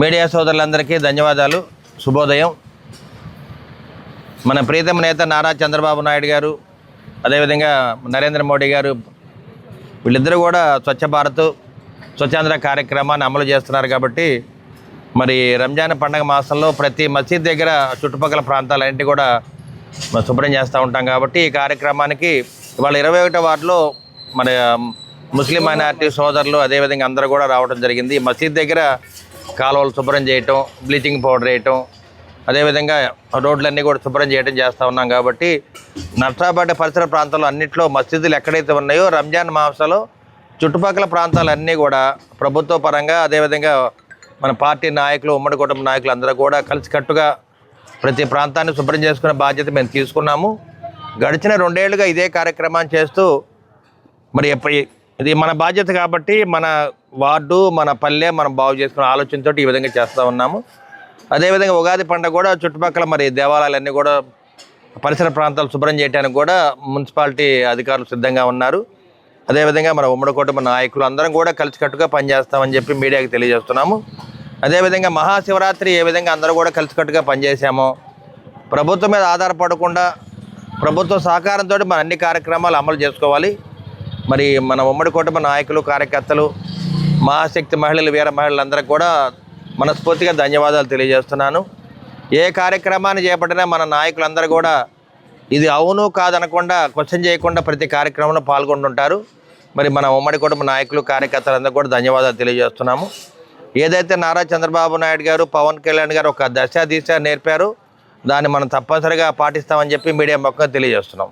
Media సోదరులందరికీ ధన్యవాదాలు. శుభోదయం. మన ప్రీతమ నేత నారా చంద్రబాబు నాయుడు గారు, అదేవిధంగా నరేంద్ర మోడీ గారు వీళ్ళిద్దరూ కూడా స్వచ్ఛ భారత్ స్వచ్ఛాంధ్ర కార్యక్రమాన్ని అమలు చేస్తున్నారు. కాబట్టి మరి రంజాన్ పండగ మాసంలో ప్రతి మసీద్ దగ్గర చుట్టుపక్కల ప్రాంతాలన్నింటి కూడా శుభ్రం చేస్తూ ఉంటాం. కాబట్టి ఈ కార్యక్రమానికి ఇవాళ 21వ వార్డులో మన ముస్లిం మైనారిటీ సోదరులు అదేవిధంగా అందరూ కూడా రావడం జరిగింది. మసీద్ దగ్గర కాలువలు శుభ్రం చేయటం, బ్లీచింగ్ పౌడర్ వేయటం, అదేవిధంగా రోడ్లన్నీ కూడా శుభ్రం చేయడం చేస్తూ ఉన్నాం. కాబట్టి నర్సాపేట పరిసర ప్రాంతాల్లో అన్నింటిలో మసీదులు ఎక్కడైతే ఉన్నాయో రంజాన్ మాసంలో చుట్టుపక్కల ప్రాంతాలన్నీ కూడా ప్రభుత్వ పరంగా అదేవిధంగా మన పార్టీ నాయకులు, ఉమ్మడి కుటుంబ నాయకులు అందరూ కూడా కలిసికట్టుగా ప్రతి ప్రాంతాన్ని శుభ్రం చేసుకునే బాధ్యత మేము తీసుకున్నాము. గడిచిన 2 ఏళ్లుగా ఇదే కార్యక్రమాన్ని చేస్తూ మరి ఇది మన బాధ్యత కాబట్టి మన వార్డు, మన పల్లె మనం బాగు చేసుకునే ఆలోచనతో ఈ విధంగా చేస్తూ ఉన్నాము. అదేవిధంగా ఉగాది పండుగ కూడా చుట్టుపక్కల మరి దేవాలయాలన్నీ కూడా పరిసర ప్రాంతాలు శుభ్రం చేయడానికి కూడా మున్సిపాలిటీ అధికారులు సిద్ధంగా ఉన్నారు. అదేవిధంగా మన ఉమ్మడి కుటుంబ నాయకులు అందరం కూడా కలిసికట్టుగా పనిచేస్తామని చెప్పి మీడియాకి తెలియజేస్తున్నాము. అదేవిధంగా మహాశివరాత్రి ఏ విధంగా అందరూ కూడా కలిసికట్టుగా పనిచేసామో, ప్రభుత్వం మీద ఆధారపడకుండా ప్రభుత్వ సహకారంతో మన అన్ని కార్యక్రమాలు అమలు చేసుకోవాలి. మరి మన ఉమ్మడి కుటుంబ నాయకులు, కార్యకర్తలు, మహాశక్తి మహిళలు, వీర మహిళలందరికీ కూడా మనస్ఫూర్తిగా ధన్యవాదాలు తెలియజేస్తున్నాను. ఏ కార్యక్రమాన్ని చేపట్టినా మన నాయకులందరూ కూడా ఇది అవును కాదనకుండా క్వశ్చన్ చేయకుండా ప్రతి కార్యక్రమంలో పాల్గొంటుంటారు. మరి మన ఉమ్మడి కుటుంబ నాయకులు, కార్యకర్తలందరూ కూడా ధన్యవాదాలు తెలియజేస్తున్నాము. ఏదైతే నారా చంద్రబాబు నాయుడు గారు, పవన్ కళ్యాణ్ గారు ఒక దిశ నేర్పారు, దాన్ని మనం తప్పనిసరిగా పాటిస్తామని చెప్పి మీడియా మొక్క తెలియజేస్తున్నాం.